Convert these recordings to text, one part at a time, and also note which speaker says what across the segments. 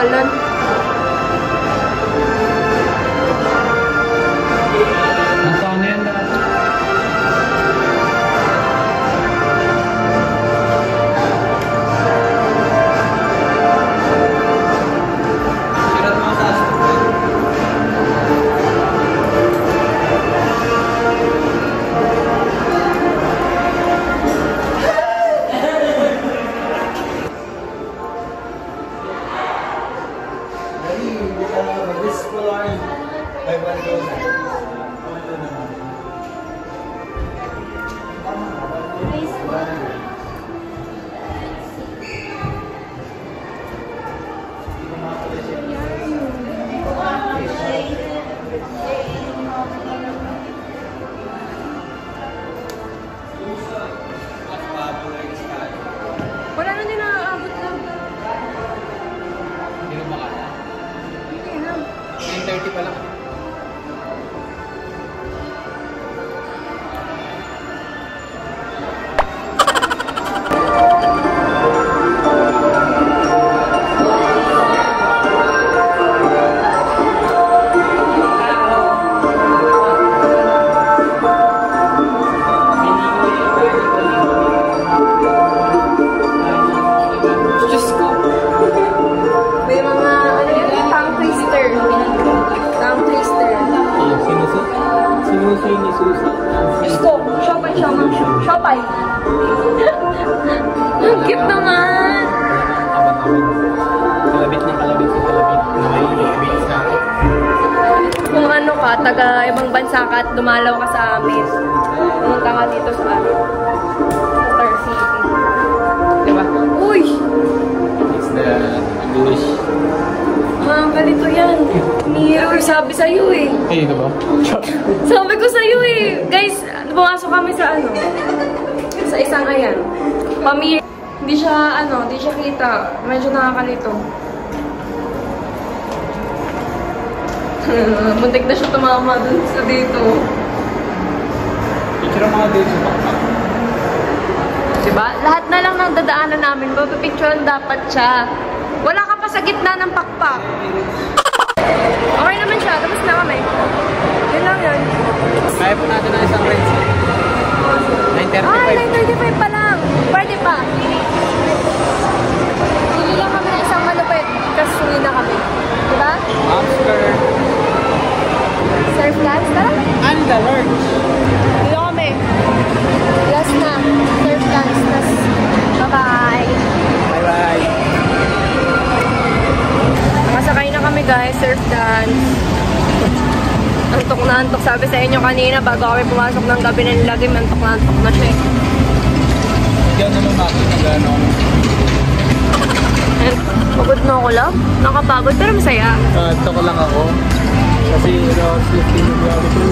Speaker 1: ulan.
Speaker 2: Nasaan yan lahat?
Speaker 1: Wala na din naaabot lang.
Speaker 2: Hindi mo makala.
Speaker 1: Hindi na.
Speaker 2: 9:30 pa lang.
Speaker 1: May mga, ano yun, tongue twister. Tongue twister.
Speaker 2: Sinusay ni Susa.
Speaker 1: Gusto, siopay, siopay. Ang cute naman.
Speaker 2: Kalabit na kalabit sa kalabit. Namalilibit sa
Speaker 1: Kung ano ka, taga ibang bansa ka at dumalaw ka sa amin, pumunta ka dito sa amin. Star City. Diba? Uy!
Speaker 2: It's the English.
Speaker 1: Mga kalito yan. Nihiro, sabi sa'yo eh.
Speaker 2: Ay, ito ba?
Speaker 1: Sabi ko sa'yo eh. Guys, pumasok kami sa ano, sa isang ayan. Pamilya. Hindi siya, hindi siya kita. Medyo nakakalito. Muntik na siya tumama dun sa dito.
Speaker 2: Picture ang mga dito sa backpack.
Speaker 1: Diba? Lahat na lang ng dadaanan namin, mapipicturean dapat siya. Wala ka pa sa gitna ng pakpak. Okay naman siya. Tapos na kami. Yun lang yun.
Speaker 2: Kaya po natin ang isang range. 9:35.
Speaker 1: Ay, 9:35 pa lang. Pwede pa. Pili lang kami ng isang malupit. Kasi suwi na kami. Diba?
Speaker 2: Oscar.
Speaker 1: Surf dance, tara.
Speaker 2: And the Lord.
Speaker 1: Dito kami. Last na. Surf dance. Bye-bye.
Speaker 2: Bye-bye.
Speaker 1: Nakasakay na kami guys. Surf dance. Antok na antok. Sabi sa inyo kanina bago kami pumasok ng gabi na nilagay, antok na siya eh.
Speaker 2: Hindi ako naman makita na gano'n.
Speaker 1: And, pagod na ako lang. Nakapagod pero masaya.
Speaker 2: Ito ko lang ako. Kasi sleeping yung gabi ko.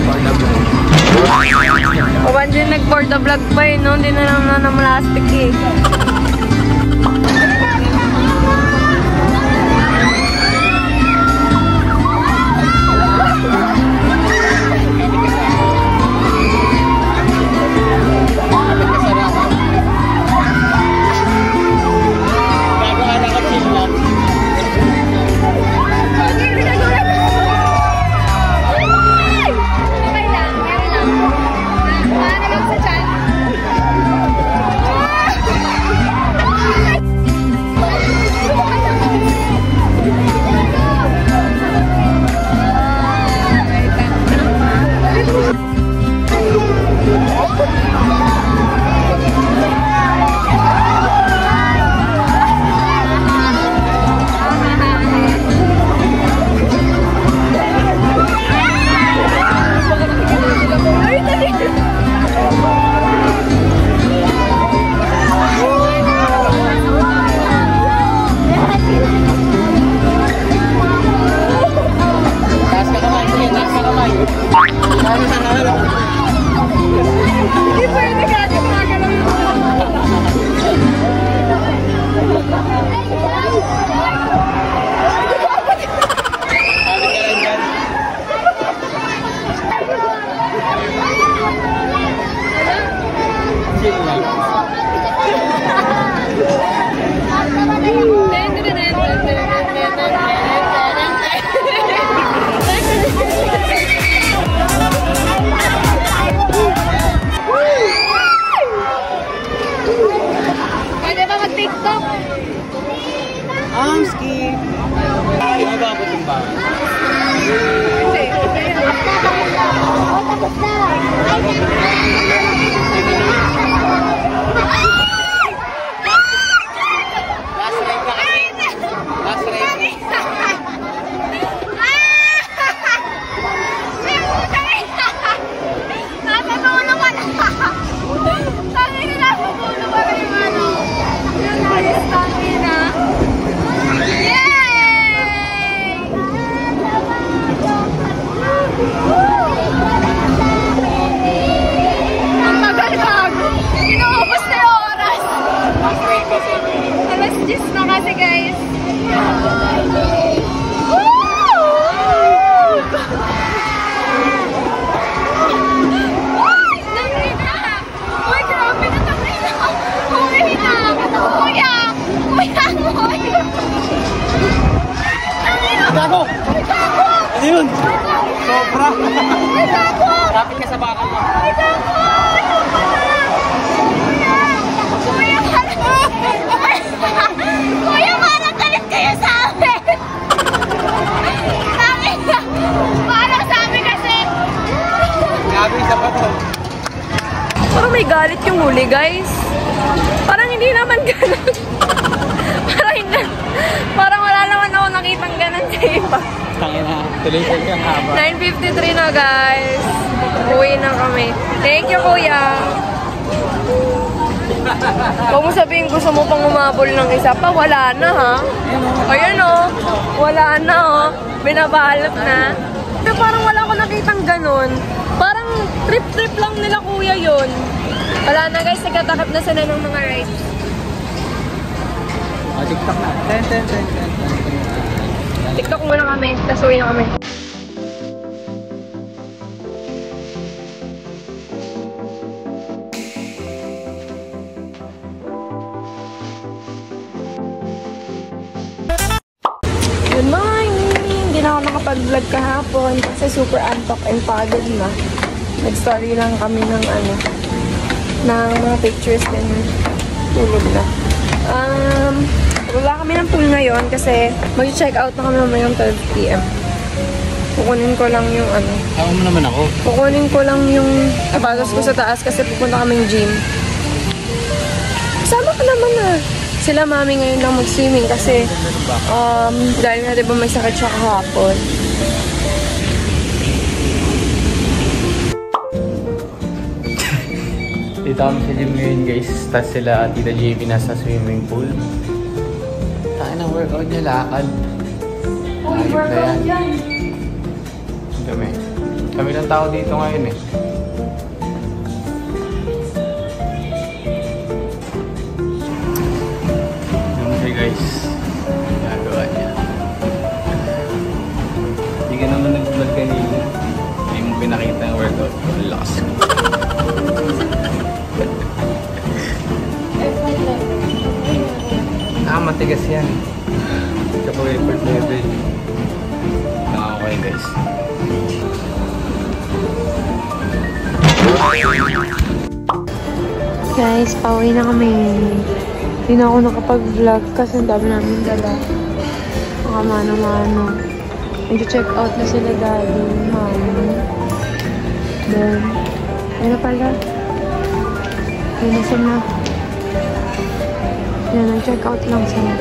Speaker 2: For the vlog.
Speaker 1: Owanjin nag-for the vlog pa eh, no? Hindi na naman na plastic eh. Parang may galit yung huli, guys. Parang hindi naman ganun. Parang wala naman ako nakitang ganun sa iba.
Speaker 2: Tangin na. Tuloy-tuloy ang haba.
Speaker 1: 9:53 na, guys. Uwi na kami. Thank you, kuya. Kung mo sabihin gusto mo pang umabol ng isa pa, wala na, ha? Ayan, oh. Wala na, oh. Binabalot na. Pero parang wala ko nakitang ganun. Parang trip-trip lang nila, kuya, yun. Wala na, guys. Nagtatakip na sila ng mga rides.
Speaker 2: TikTok na. 10.
Speaker 1: TikTok muna kami. Tapos uwi na kami. Good morning! Hindi na ako nakapag-vlog kahapon kasi super antok and pagod na. Nag-story lang kami ng ng mga pictures din. Tulog na. Wala kami ng pool ngayon kasi mag-check out na kami mamayang 12 PM. Kukunin ko lang yung
Speaker 2: Ako mo naman ako.
Speaker 1: Kukunin ko lang yung sapatos ko sa taas kasi pupunta kaming gym. Kasama ka naman na. Sila mami ngayon lang mag-swimming kasi dahil nga diba may sakit siya kahapon.
Speaker 2: Dito kami sa gym ngayon, guys. Tapos sila Tita JB nasa swimming pool. Tayo na workout niya, lakad. Ayop na yan. Kami lang tao dito ngayon eh. Okay, guys. Nagawa niya. Hindi ka naman nag-vlog kanina. Hindi mo pinakita ang workout. Lakas ko. Matigas yan. Kapag effort level. Okay, guys.
Speaker 1: Guys, pauwi na kami. Hindi na ako nakapag-vlog kasi ang dami namin dala. Mga mano-mano. Nag-check out na sila daddy, mami. Then, ayun na pala. Ayun na sila. Yan, nag-check out lang sila.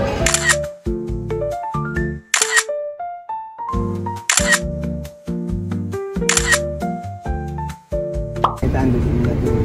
Speaker 2: Ito, andun sila doon.